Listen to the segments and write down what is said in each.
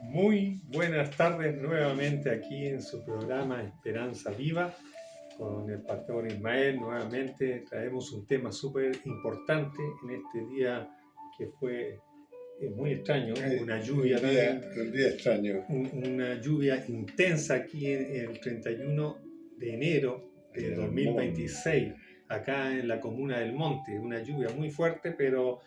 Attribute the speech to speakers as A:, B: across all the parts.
A: Muy buenas tardes nuevamente aquí en su programa Esperanza Viva con el pastor Ismael. Nuevamente traemos un tema súper importante en este día que fue muy extraño, una lluvia
B: un día extraño.
A: una lluvia intensa aquí en el 31 de enero de 2026, acá en la comuna del Monte. Una lluvia muy fuerte, pero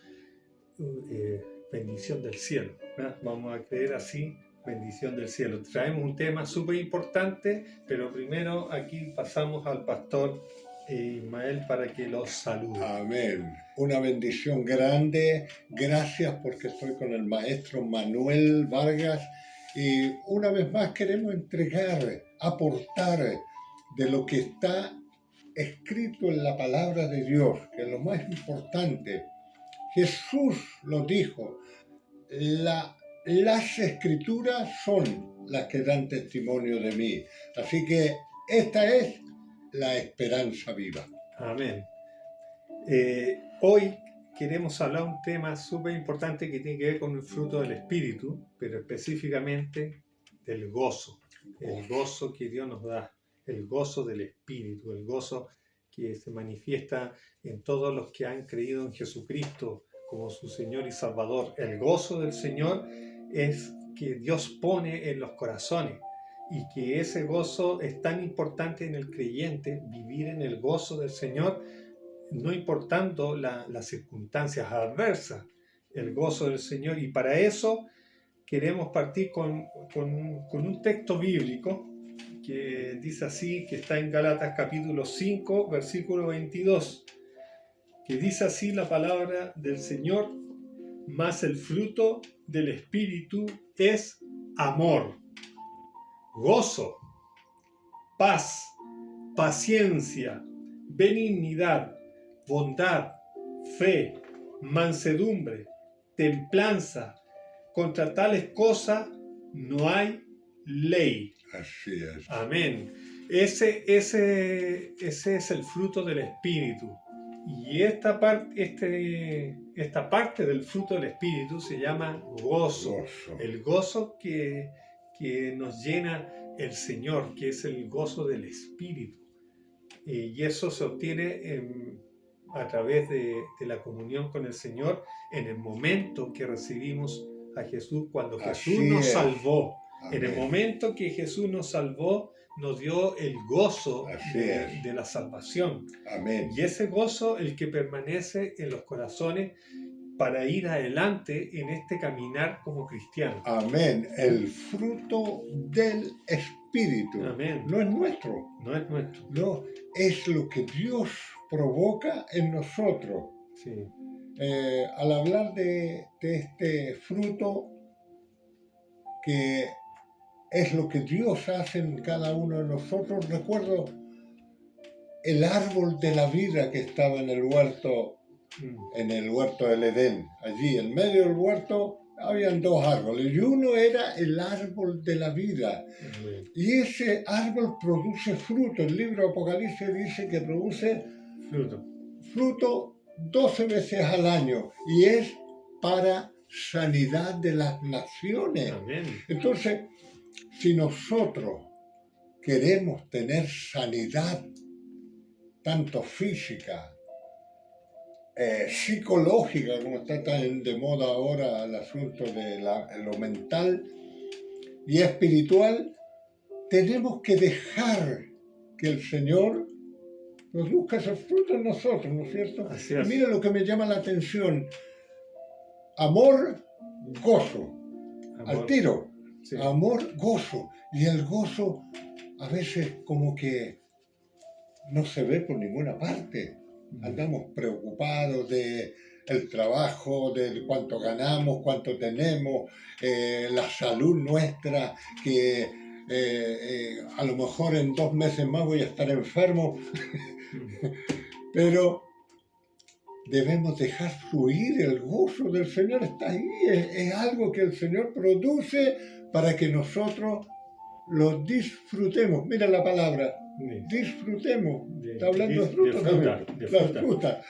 A: bendición del cielo, ¿verdad? Vamos a creer así, bendición del cielo. Traemos un tema súper importante, pero primero aquí pasamos al pastor Ismael para que los salude.
B: Amén. Una bendición grande. Gracias porque estoy con el maestro Manuel Vargas y una vez más queremos entregar, aportar de lo que está escrito en la palabra de Dios, que es lo más importante. Jesús lo dijo, las escrituras son las que dan testimonio de mí. Así que esta es la esperanza viva.
A: Amén. Hoy queremos hablar un tema súper importante que tiene que ver con el fruto del Espíritu, pero específicamente del gozo. El gozo que Dios nos da, el gozo del Espíritu, el gozo que se manifiesta en todos los que han creído en Jesucristo como su Señor y Salvador. El gozo del Señor es que Dios pone en los corazones y que ese gozo es tan importante en el creyente, vivir en el gozo del Señor, no importando las circunstancias adversas, el gozo del Señor. Y para eso queremos partir con un texto bíblico que dice así, que está en Gálatas capítulo 5, versículo 22, que dice así la palabra del Señor: mas el fruto del Espíritu es amor, gozo, paz, paciencia, benignidad, bondad, fe, mansedumbre, templanza. Contra tales cosas no hay ley.
B: Así es.
A: Amén. Ese es el fruto del Espíritu. Y esta parte del fruto del Espíritu se llama gozo. El gozo que nos llena el Señor, que es el gozo del Espíritu. Y eso se obtiene a través de la comunión con el Señor en el momento que recibimos a Jesús, cuando Jesús nos salvó. Amén. En el momento que Jesús nos salvó, nos dio el gozo de la salvación.
B: Amén.
A: Y ese gozo, el que permanece en los corazones para ir adelante en este caminar como cristianos.
B: Amén. El fruto del Espíritu.
A: Amén.
B: No es nuestro.
A: No es nuestro.
B: No, es lo que Dios provoca en nosotros.
A: Sí.
B: Al hablar de este fruto, que es lo que Dios hace en cada uno de nosotros, recuerdo el árbol de la vida que estaba en el huerto del Edén. Allí, en medio del huerto, habían dos árboles, y uno era el árbol de la vida. Y ese árbol produce fruto. El libro Apocalipsis dice que produce fruto 12 veces al año, y es para sanidad de las naciones.
A: Amén.
B: Entonces, si nosotros queremos tener sanidad, tanto física, psicológica, como está tan de moda ahora el asunto de lo mental, y espiritual, tenemos que dejar que el Señor produzca esos frutos en nosotros, ¿no es cierto?
A: Así es.
B: Mira lo que me llama la atención: amor, gozo, al tiro. Sí. Amor, gozo. Y el gozo a veces como que no se ve por ninguna parte. Andamos preocupados de el trabajo, de cuánto ganamos, cuánto tenemos, la salud nuestra, que a lo mejor en 2 meses más voy a estar enfermo. Pero debemos dejar fluir el gozo del Señor. Está ahí, es algo que el Señor produce para que nosotros lo disfrutemos. Mira la palabra, disfrutemos. Está hablando de fruta también. La fruta.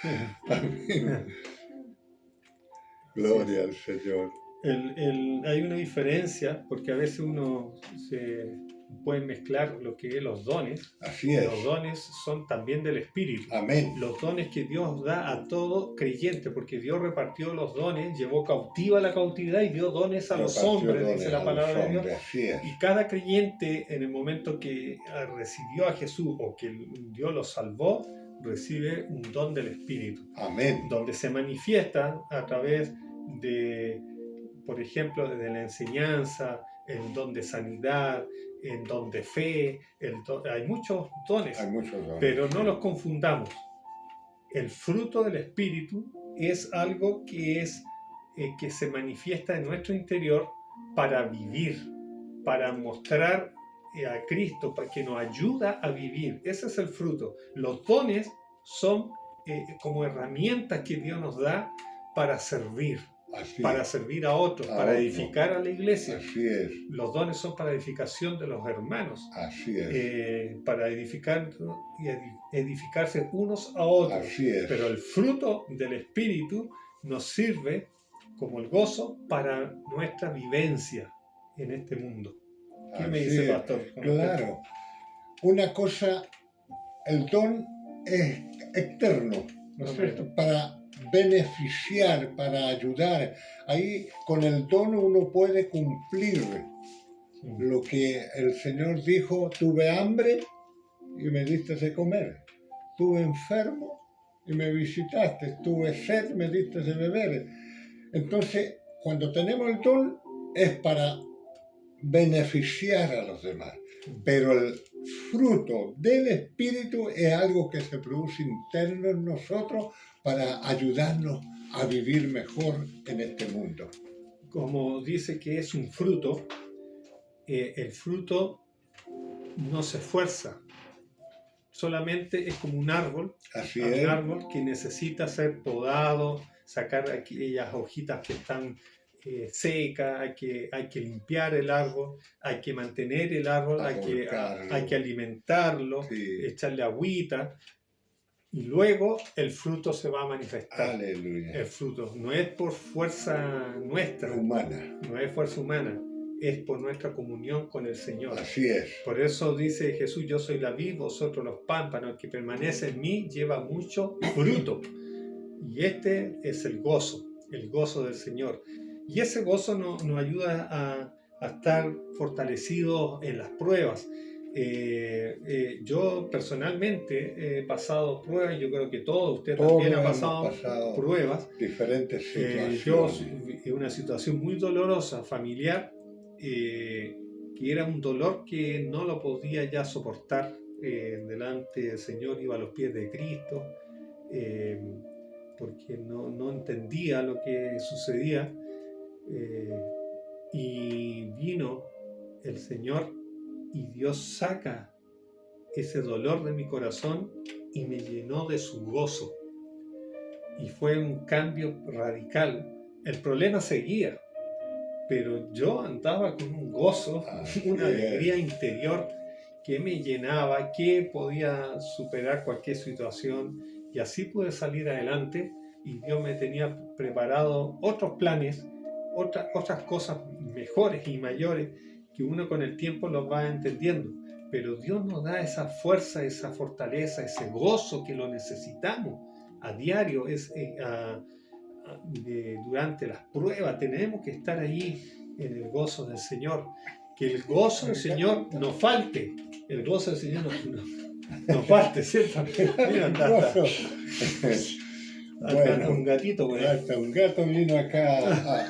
B: Gloria al Señor.
A: Hay una diferencia porque a veces uno se puede mezclar lo que es los dones.
B: Así es.
A: Los dones son también del Espíritu.
B: Amén.
A: Los dones que Dios da a todo creyente, porque Dios repartió los dones, llevó cautiva la cautividad y dio dones a los
B: Repartió
A: hombres,
B: dones
A: dice la
B: a
A: palabra
B: los
A: de Dios.
B: hombres, así es.
A: Y cada creyente, en el momento que recibió a Jesús o que Dios lo salvó, recibe un don del Espíritu,
B: Amén.
A: donde se manifiesta a través de, por ejemplo, de la enseñanza, el don de sanidad, el don de fe, hay muchos dones,
B: Hay muchos dones.
A: pero no los confundamos. El fruto del Espíritu es algo que se manifiesta en nuestro interior para vivir, para mostrar a Cristo, para que nos ayuda a vivir. Ese es el fruto. Los dones son como herramientas que Dios nos da para servir. Para servir a otros, para edificar a la iglesia.
B: Así es.
A: Los dones son para edificación de los hermanos.
B: Así es.
A: Para edificar y edificarse unos a otros.
B: Así es.
A: Pero el fruto del Espíritu nos sirve como el gozo para nuestra vivencia en este mundo. ¿Qué me dice, pastor?
B: Claro. Una cosa, el don es externo, ¿no es cierto? Para beneficiar, para ayudar. Ahí con el don uno puede cumplir lo que el Señor dijo: tuve hambre y me diste de comer, tuve enfermo y me visitaste, tuve sed, me diste de beber. Entonces, cuando tenemos el don es para beneficiar a los demás, pero el fruto del Espíritu es algo que se produce interno en nosotros para ayudarnos a vivir mejor en este mundo.
A: Como dice que es un fruto, el fruto no se esfuerza, solamente es como un árbol, un árbol que necesita ser podado, sacar aquellas hojitas que están secas, hay que limpiar el árbol, hay que mantener el árbol, hay que alimentarlo, echarle agüita. Y luego el fruto se va a manifestar.
B: Aleluya.
A: El fruto no es por fuerza nuestra,
B: humana.
A: No es fuerza humana, es por nuestra comunión con el Señor.
B: Así es.
A: Por eso dice Jesús: yo soy la vid, vosotros los pámpanos, el que permanece en mí lleva mucho fruto. Y este es el gozo del Señor. Y ese gozo nos ayuda a estar fortalecidos en las pruebas. Yo personalmente he pasado pruebas, yo creo que usted también ha pasado pruebas.
B: Diferentes situaciones.
A: Yo, en una situación muy dolorosa, familiar, que era un dolor que no lo podía ya soportar delante del Señor, iba a los pies de Cristo, porque no entendía lo que sucedía, y vino el Señor y Dios saca ese dolor de mi corazón y me llenó de su gozo. Y fue un cambio radical. El problema seguía, pero yo andaba con un gozo, una alegría interior que me llenaba, que podía superar cualquier situación, y así pude salir adelante. Y Dios me tenía preparado otros planes, otras cosas mejores y mayores, que uno con el tiempo los va entendiendo, pero Dios nos da esa fuerza, esa fortaleza, ese gozo que lo necesitamos a diario, durante las pruebas tenemos que estar ahí en el gozo del Señor, que el gozo del Señor no falte, el gozo del Señor no falte, ¿cierto? Mira,
B: Bueno,
A: un gatito por ahí.
B: Hasta un gato vino acá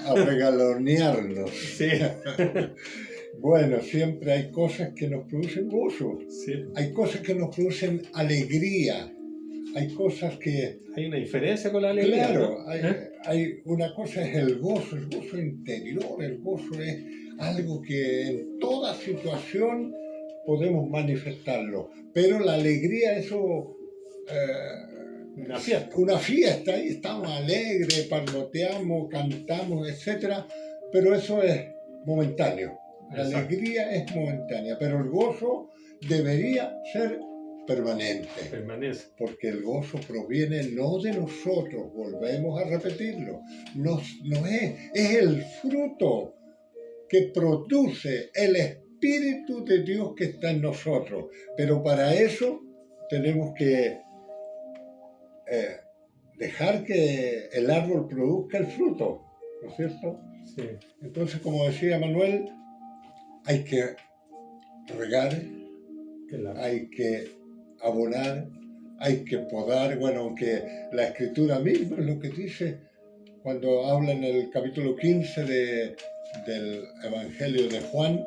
B: a regalonearnos.
A: Sí.
B: Bueno, siempre hay cosas que nos producen gozo.
A: Sí.
B: Hay cosas que nos producen alegría. Hay cosas que...
A: Hay una diferencia con la alegría.
B: Claro,
A: ¿no?
B: hay una cosa es el gozo interior. El gozo es algo que en toda situación podemos manifestarlo. Pero la alegría, eso... Una fiesta, ahí estamos alegres, palmoteamos, cantamos, etc. Pero eso es momentáneo. La alegría es momentánea, pero el gozo debería ser permanente.
A: permanece.
B: Porque el gozo proviene no de nosotros, volvemos a repetirlo, no es el fruto que produce el Espíritu de Dios que está en nosotros. Pero para eso tenemos que dejar que el árbol produzca el fruto, ¿no es cierto?
A: Sí,
B: Entonces, como decía Manuel, hay que regar,
A: el árbol.
B: hay que abonar, hay que podar. Bueno, aunque la Escritura misma es lo que dice cuando habla en el capítulo 15 del Evangelio de Juan,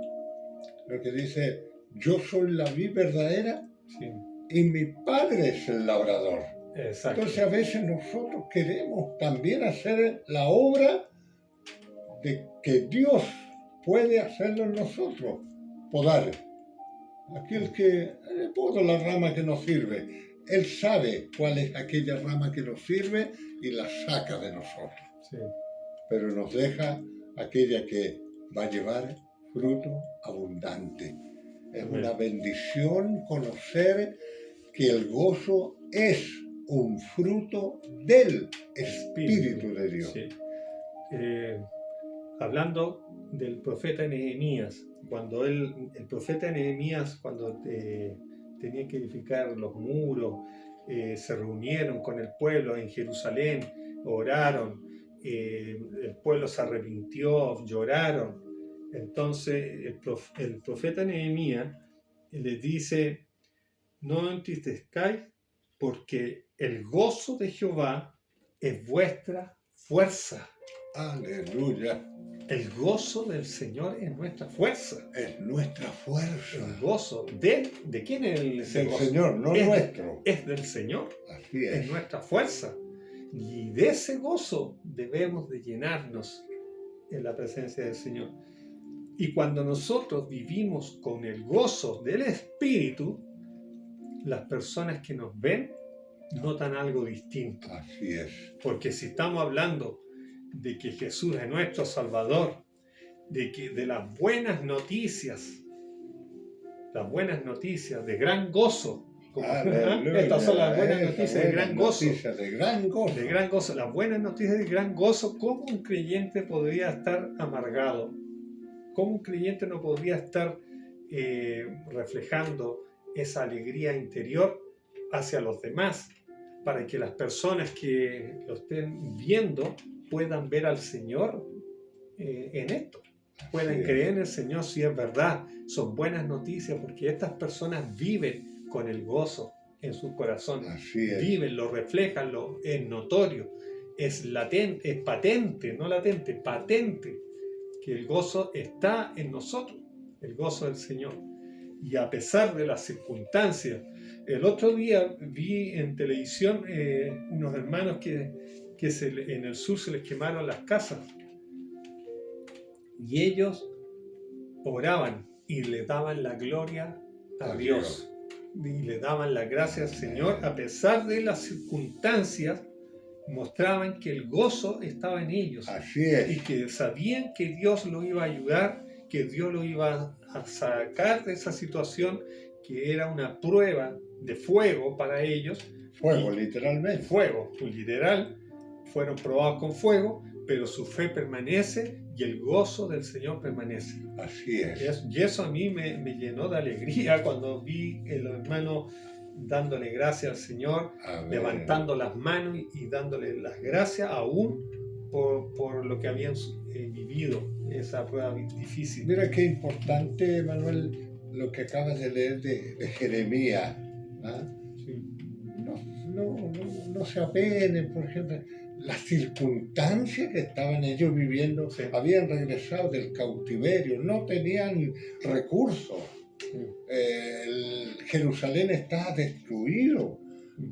B: lo que dice: yo soy la vid verdadera
A: Sí,
B: y mi Padre es el labrador.
A: exacto.
B: Entonces a veces nosotros queremos también hacer la obra de que Dios puede hacerlo en nosotros, podar. Aquel que poda la rama que nos sirve, Él sabe cuál es aquella rama que nos sirve y la saca de nosotros.
A: Sí,
B: Pero nos deja aquella que va a llevar fruto abundante. Es
A: amén.
B: una bendición conocer que el gozo es un fruto del Espíritu de Dios.
A: Sí. Hablando del profeta Nehemías, cuando el profeta Nehemías, cuando tenía que edificar los muros, se reunieron con el pueblo en Jerusalén, oraron, el pueblo se arrepintió, lloraron. Entonces el profeta Nehemías les dice: no entristezcáis, porque el gozo de Jehová es vuestra fuerza.
B: Aleluya.
A: El gozo del Señor es nuestra fuerza.
B: Es nuestra fuerza.
A: El gozo de quién es ese
B: Del
A: gozo?
B: Señor, no
A: Es-
B: nuestro.
A: Es del Señor,
B: Así
A: es
B: es.
A: nuestra fuerza. Y de ese gozo debemos de llenarnos en la presencia del Señor. Y cuando nosotros vivimos con el gozo del Espíritu, las personas que nos ven notan algo distinto.
B: Así es.
A: Porque si estamos hablando de que Jesús es nuestro Salvador, de las buenas noticias de gran gozo,
B: Aleluya.
A: estas son las buenas noticias de
B: Buenas
A: gran gozo,
B: noticias de gran gozo.
A: de gran gozo, las buenas noticias de gran gozo. ¿Cómo un creyente podría estar amargado? ¿Cómo un creyente no podría estar reflejando esa alegría interior hacia los demás, para que las personas que lo estén viendo puedan ver al Señor en esto, puedan
B: Así es.
A: creer en el Señor si es verdad? Son buenas noticias porque estas personas viven con el gozo en sus corazones,
B: Así es.
A: viven, lo reflejan, es notorio, es latente, es patente, no latente, patente, que el gozo está en nosotros, el gozo del Señor. Y a pesar de las circunstancias, el otro día vi en televisión unos hermanos que en el sur se les quemaron las casas, y ellos oraban y le daban la gloria a Dios, y le daban la gracia al Señor. A pesar de las circunstancias, mostraban que el gozo estaba en ellos
B: Así
A: y
B: es.
A: que sabían que Dios lo iba a ayudar, que Dios lo iba a sacar de esa situación que era una prueba de fuego para ellos.
B: Fuego,
A: Y
B: literalmente.
A: fuego, literal, fueron probados con fuego, pero su fe permanece y el gozo del Señor permanece.
B: Así es.
A: Y eso a mí me llenó de alegría cuando vi el hermano dándole gracias al Señor,
B: Amén.
A: levantando las manos y dándole las gracias aún por lo que habían vivido, esa prueba difícil.
B: Mira qué importante, Manuel, lo que acabas de leer de Jeremías. ¿Ah?
A: Sí,
B: No se apenen, por ejemplo, las circunstancias que estaban ellos viviendo.
A: Sí.
B: Habían regresado del cautiverio, no tenían recursos.
A: sí,
B: Jerusalén estaba destruido.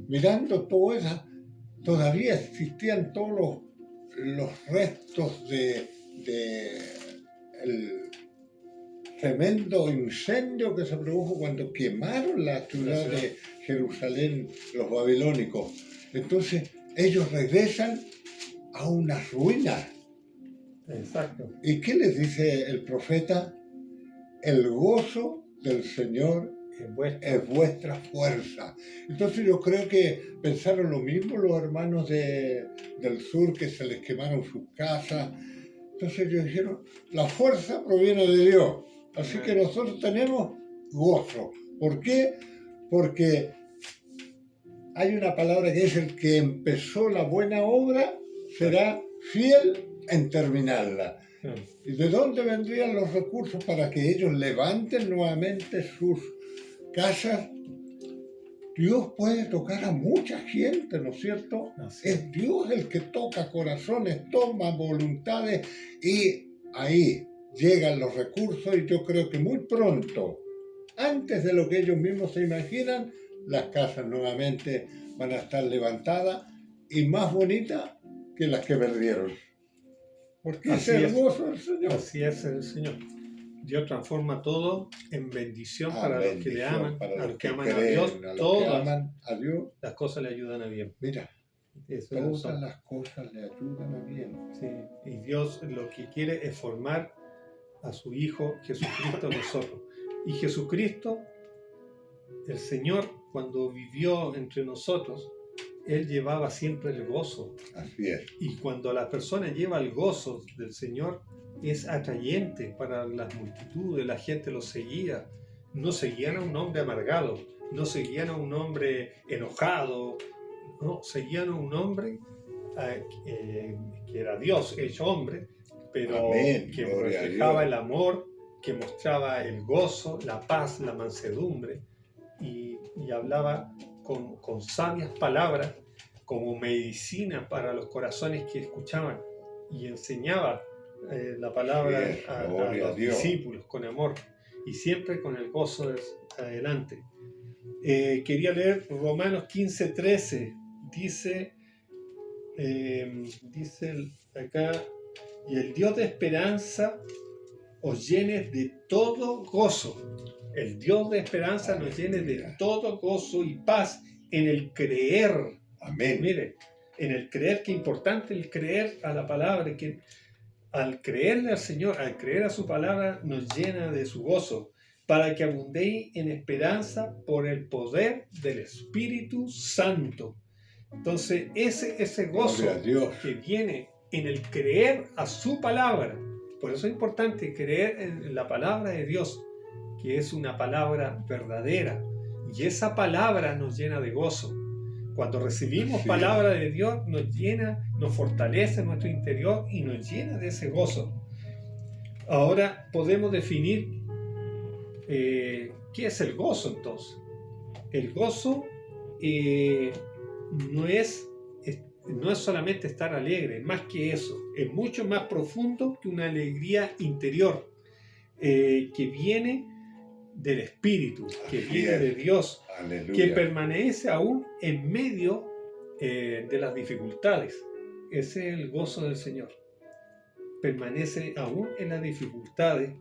B: Mirando todo eso, todavía existían todos los restos de el tremendo incendio que se produjo cuando quemaron la ciudad de Jerusalén los babilónicos. Entonces ellos regresan a unas ruinas.
A: exacto.
B: ¿Y qué les dice el profeta? El gozo del Señor es vuestra fuerza. Entonces yo creo que pensaron lo mismo los hermanos del sur que se les quemaron sus casas. Entonces ellos dijeron, la fuerza proviene de Dios. Así que nosotros tenemos gozo. ¿Por qué? Porque hay una palabra que dice, el que empezó la buena obra será fiel en terminarla. ¿Y de dónde vendrían los recursos para que ellos levanten nuevamente sus casas? Dios puede tocar a mucha gente, ¿no es cierto? Es Dios el que toca corazones, toma voluntades y ahí llegan los recursos y yo creo que muy pronto, antes de lo que ellos mismos se imaginan, las casas nuevamente van a estar levantadas y más bonitas que las que perdieron. Porque ese es el gozo del Señor.
A: Así es el Señor. Dios transforma todo en bendición para los que le aman, a los que aman a Dios. Todas las cosas le ayudan a bien.
B: Mira, todas las cosas le ayudan a bien.
A: Sí. Y Dios lo que quiere es formar a su Hijo Jesucristo en nosotros. Y Jesucristo, el Señor, cuando vivió entre nosotros, Él llevaba siempre el gozo.
B: Así es.
A: Y cuando la persona lleva el gozo del Señor, es atrayente para las multitudes, la gente lo seguía. No seguían a un hombre amargado, no seguían a un hombre enojado, no, seguían a un hombre que era Dios hecho hombre, pero que reflejaba el amor, que mostraba el gozo, la paz, la mansedumbre, y hablaba con sabias palabras como medicina para los corazones que escuchaban, y enseñaba la palabra a los discípulos con amor y siempre con el gozo adelante. Quería leer Romanos 15:13. Dice acá, y el Dios de esperanza os llene de todo gozo. El Dios de esperanza nos llene de todo gozo y paz en el creer.
B: Amén.
A: Mire, en el creer, qué importante el creer a la palabra, que al creerle al Señor, al creer a su palabra, nos llena de su gozo, para que abundéis en esperanza por el poder del Espíritu Santo. Entonces, ese gozo que viene en el creer a su palabra, por eso es importante creer en la palabra de Dios, que es una palabra verdadera, y esa palabra nos llena de gozo. Cuando recibimos palabra de Dios, nos llena, nos fortalece en nuestro interior y nos llena de ese gozo. Ahora podemos definir qué es el gozo entonces. El gozo no es solamente estar alegre, más que eso. Es mucho más profundo que una alegría interior que viene del Espíritu, que viene de Dios. Aleluya. Que permanece aún en medio de las dificultades. Ese es el gozo del Señor. Permanece aún en las dificultades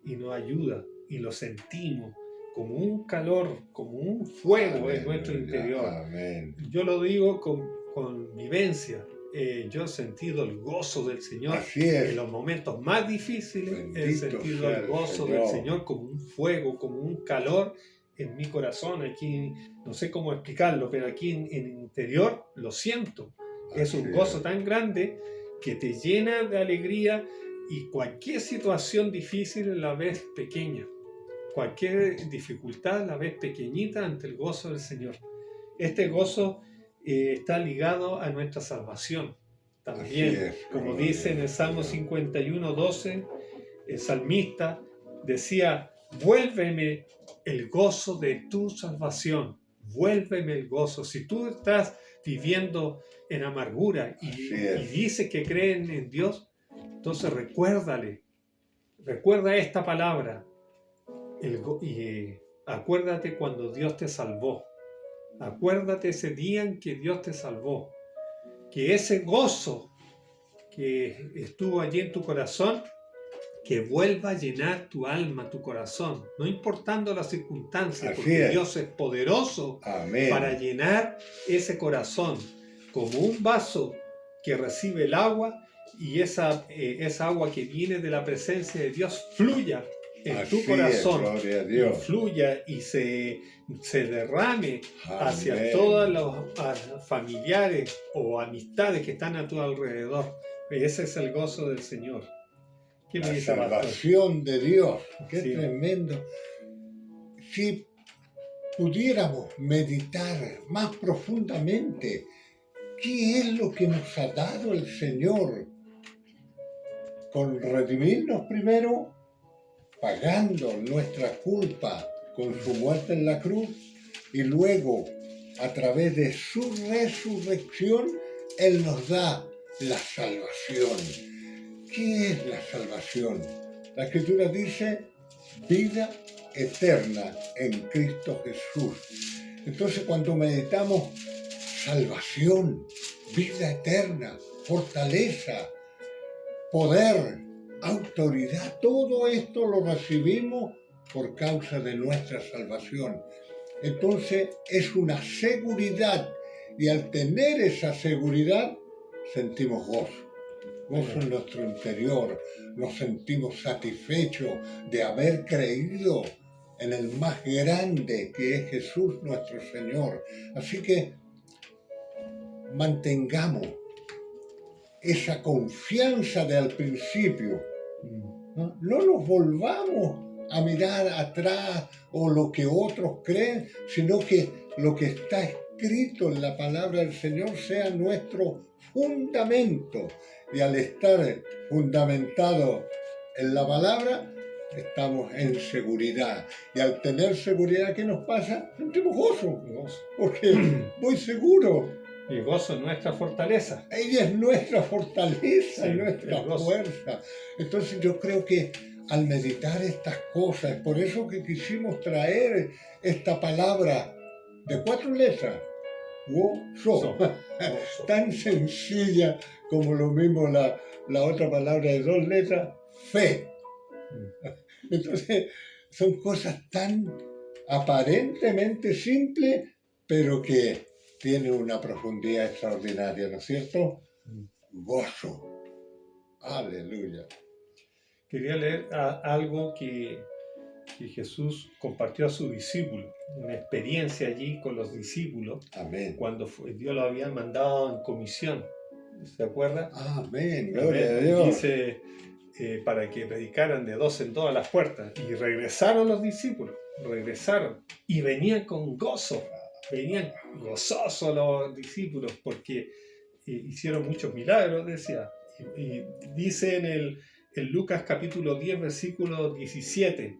A: y nos ayuda y lo sentimos como un calor, como un fuego. Aleluya, en nuestro interior. Amén. Yo lo digo con vivencia. Yo he sentido el gozo del Señor en los momentos más difíciles. Bendito he sentido el gozo del Señor como un fuego, como un calor en mi corazón. Aquí no sé cómo explicarlo, pero aquí en el interior lo siento. Es un gozo tan grande que te llena de alegría y cualquier situación difícil la ves pequeña. Cualquier dificultad la ves pequeñita ante el gozo del Señor. Este gozo está ligado a nuestra salvación también, como dice en el Salmo 51:12, el salmista decía: vuélveme el gozo de tu salvación, vuélveme el gozo. Si tú estás viviendo en amargura y dices que creen en Dios, entonces recuerda esta palabra y acuérdate cuando Dios te salvó. Acuérdate ese día en que Dios te salvó, que ese gozo que estuvo allí en tu corazón, que vuelva a llenar tu alma, tu corazón, no importando las circunstancias, porque Dios es poderoso para llenar ese corazón, como un vaso que recibe el agua y esa agua que viene de la presencia de Dios fluya en
B: Así
A: tu
B: es,
A: corazón
B: gloria a Dios.
A: fluya y se derrame hacia
B: Amén.
A: todos los familiares o amistades que están a tu alrededor. Ese es el gozo del Señor. ¿Qué me
B: La
A: dice, pastor?
B: salvación de Dios. Qué
A: Sí.
B: tremendo. Si pudiéramos meditar más profundamente qué es lo que nos ha dado el Señor con redimirnos primero, pagando nuestra culpa con su muerte en la cruz, y luego, a través de su resurrección, Él nos da la salvación. ¿Qué es la salvación? La Escritura dice vida eterna en Cristo Jesús. Entonces, cuando meditamos salvación, vida eterna, fortaleza, poder, autoridad, todo esto lo recibimos por causa de nuestra salvación. Entonces es una seguridad, y al tener esa seguridad sentimos gozo en nuestro interior, nos sentimos satisfechos de haber creído en el más grande que es Jesús nuestro Señor. Así que mantengamos esa confianza de al principio. No nos volvamos a mirar atrás o lo que otros creen, sino que lo que está escrito en la palabra del Señor sea nuestro fundamento. Y al estar fundamentado en la palabra, estamos en seguridad. Y al tener seguridad, ¿qué nos pasa? Sentimos gozo, porque voy seguro.
A: El gozo es nuestra fortaleza.
B: Ella es nuestra fortaleza,
A: Sí,
B: nuestra
A: el gozo.
B: fuerza. Entonces yo creo que al meditar estas cosas, por eso que quisimos traer esta palabra de 4 letras, gozo,
A: Gozo.
B: tan sencilla como lo mismo la otra palabra de 2 letras, fe. Entonces son cosas tan aparentemente simples, pero que tienen una profundidad extraordinaria, ¿no es cierto? Gozo. Aleluya.
A: Quería leer algo que Jesús compartió a sus discípulos, una experiencia allí con los discípulos,
B: Amén.
A: cuando Dios los había mandado en comisión. ¿Se acuerda?
B: Amén. Gloria a
A: Amén.
B: Dios.
A: Dice, para que predicaran de 2 en 2 a las puertas. Y regresaron los discípulos, regresaron. Y venían con gozo, venían gozosos los discípulos, porque hicieron muchos milagros, decía. Y dice en Lucas capítulo 10, versículo 17,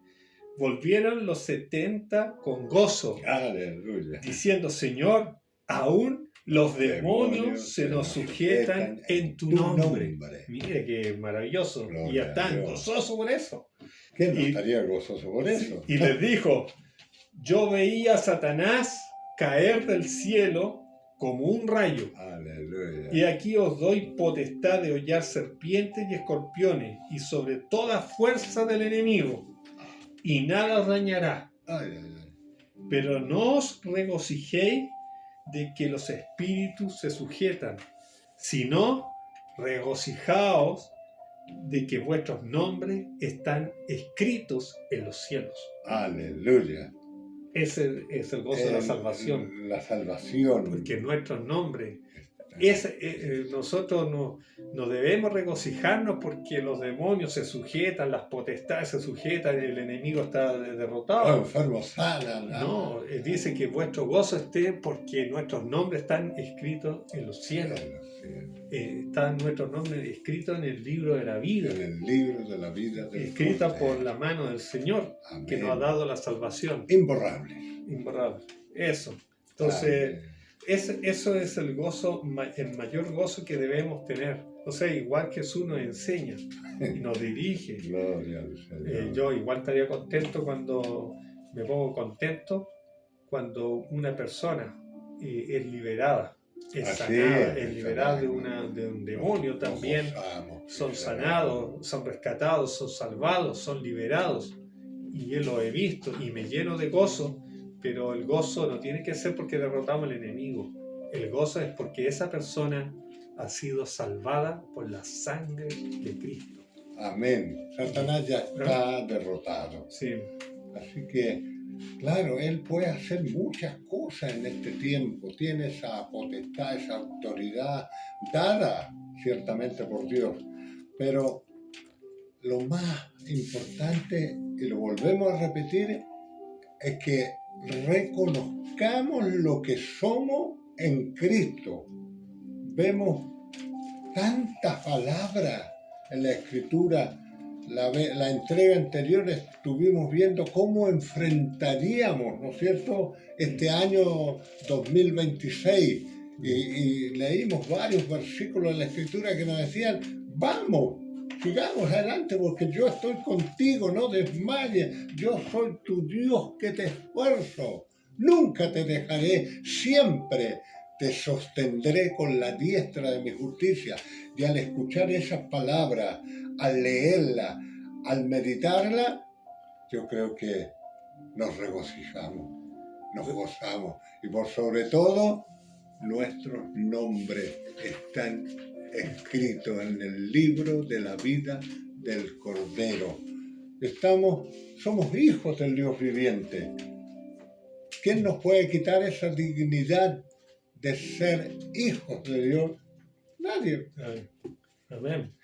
A: volvieron los 70 con gozo,
B: Aleluya.
A: diciendo, Señor, aún los demonios se nos sujetan en tu nombre. Mire qué maravilloso.
B: Gloria
A: Y
B: a
A: están
B: Dios.
A: gozosos por eso.
B: ¿Quién no
A: Y-
B: estaría gozoso por eso?
A: Y les dijo, yo veía a Satanás caer del cielo como un rayo.
B: Aleluya.
A: Y aquí os doy potestad de hollar serpientes y escorpiones y sobre toda fuerza del enemigo, y nada os dañará.
B: Ay, ay, ay.
A: Pero no os regocijéis de que los espíritus se sujetan, sino regocijaos de que vuestros nombres están escritos en los cielos.
B: Aleluya.
A: Ese es el gozo de la salvación,
B: La salvación.
A: porque nuestros nombres, nosotros no debemos regocijarnos porque los demonios se sujetan, las potestades se sujetan, el enemigo está derrotado.
B: Enfermos sanan.
A: No, dice que vuestro gozo esté porque nuestros nombres están escritos en los cielos. Están nuestros nombres escritos en el libro de la vida,
B: En el libro de la vida del
A: escrita
B: Cordero.
A: por la mano del Señor,
B: Amén.
A: que nos ha dado la salvación.
B: Imborrables.
A: Imborrable. Eso. Entonces,
B: Amén.
A: eso es el gozo, el mayor gozo que debemos tener. O sea, igual Jesús nos enseña y nos dirige.
B: Gloria al Señor.
A: Yo igual estaría contento me pongo contento cuando una persona es liberada, es
B: Así
A: sanada,
B: es,
A: es liberada de
B: sanada.
A: un demonio también.
B: Nos gozamos,
A: Son
B: Señor.
A: sanados, son rescatados, son salvados, son liberados. Y yo lo he visto y me lleno de gozo, pero el gozo no tiene que ser porque derrotamos al enemigo. El gozo es porque esa persona ha sido salvada por la sangre de Cristo.
B: Amén. Satanás ya está derrotado.
A: Sí,
B: Así que, claro, él puede hacer muchas cosas en este tiempo. Tiene esa potestad, esa autoridad dada ciertamente por Dios. Pero lo más importante, y lo volvemos a repetir, es que reconozcamos lo que somos en Cristo. Vemos tantas palabras en la Escritura. La entrega anterior estuvimos viendo cómo enfrentaríamos, ¿no es cierto?, este año 2026. Y leímos varios versículos de la Escritura que nos decían, vamos, sigamos adelante porque yo estoy contigo, no desmayes, yo soy tu Dios que te esfuerzo, nunca te dejaré, siempre te sostendré con la diestra de mi justicia. Y al escuchar esas palabras, al leerlas, al meditarlas, yo creo que nos regocijamos, nos gozamos y por sobre todo nuestros nombres están escritos en el libro de la vida del Cordero. Somos hijos del Dios viviente. ¿Quién nos puede quitar esa dignidad de ser hijos de Dios? Nadie.
A: amén.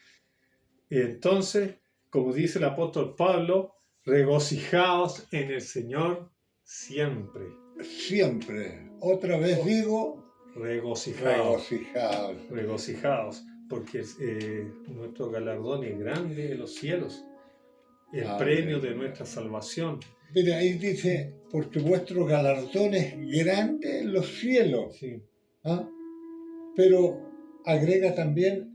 A: Entonces, como dice el apóstol Pablo, regocijaos en el Señor siempre.
B: Siempre. Otra vez digo,
A: Regocijaos.
B: regocijaos.
A: Regocijaos, porque nuestro galardón es grande en los cielos, el
B: Amén.
A: premio de nuestra salvación.
B: Mira, ahí dice, porque vuestro galardón es grande en los cielos.
A: Sí,
B: ¿Ah? Pero agrega también,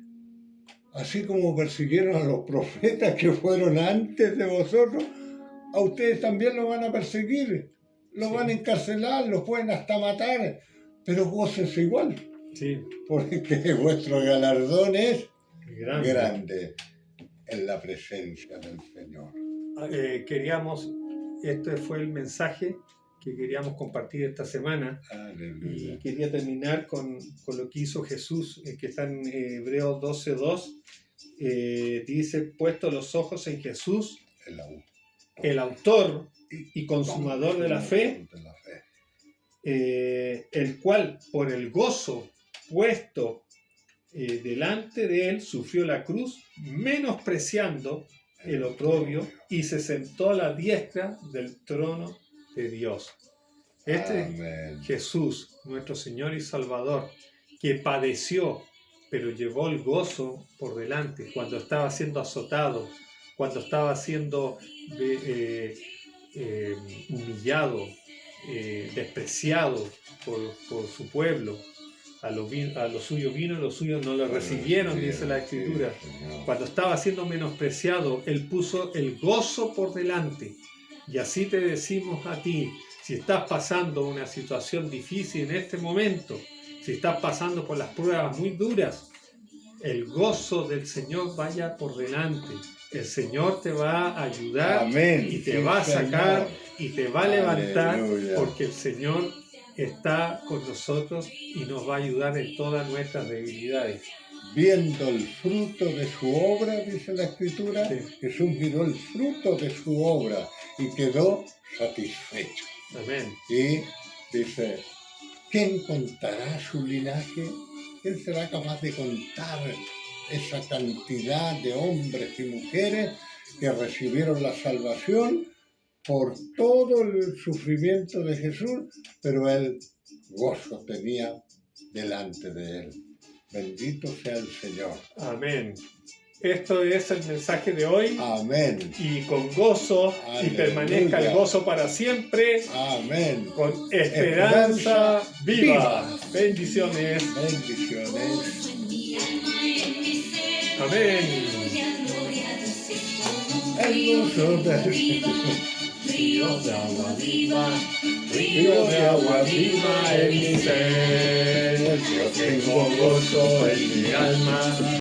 B: así como persiguieron a los profetas que fueron antes de vosotros, a ustedes también lo van a perseguir, lo
A: Sí.
B: van a encarcelar, los pueden hasta matar, pero gócense igual,
A: sí,
B: porque vuestro galardón es
A: grande.
B: grande en la presencia del Señor.
A: Este fue el mensaje que queríamos compartir esta semana. Y
B: Aleluya.
A: quería terminar con lo que hizo Jesús, que está en Hebreos 12:2. Dice, puesto los ojos en Jesús, el autor y consumador de la fe, el cual por el gozo puesto delante de él sufrió la cruz, menospreciando el oprobio, y se sentó a la diestra del trono de Dios.
B: Amén.
A: Jesús, nuestro Señor y Salvador, que padeció, pero llevó el gozo por delante cuando estaba siendo azotado, cuando estaba siendo humillado, despreciado por su pueblo. A los suyos vino y los suyos no lo recibieron, dice la Escritura. Cuando estaba siendo menospreciado, Él puso el gozo por delante. Y así te decimos a ti, si estás pasando una situación difícil en este momento, si estás pasando por las pruebas muy duras, el gozo del Señor vaya por delante. El Señor te va a ayudar.
B: Amén.
A: Y te va a sacar y te va a levantar.
B: Aleluya.
A: Porque el Señor está con nosotros y nos va a ayudar en todas nuestras debilidades.
B: Viendo el fruto de su obra, dice la Escritura,
A: Sí.
B: Jesús miró el fruto de su obra y quedó satisfecho.
A: Amén.
B: Y dice, ¿quién contará su linaje? ¿Quién será capaz de contar esa cantidad de hombres y mujeres que recibieron la salvación por todo el sufrimiento de Jesús? Pero él gozo tenía delante de él. Bendito sea el Señor.
A: Amén. Esto es el mensaje de hoy.
B: Amén.
A: Y con gozo, y
B: Aleluya.
A: permanezca el gozo para siempre,
B: Amén.
A: con esperanza viva. Bendiciones.
B: Bendiciones.
A: Amén.
B: El gozo del
A: Río de agua viva, río de agua viva en mi ser. Yo tengo gozo en mi alma.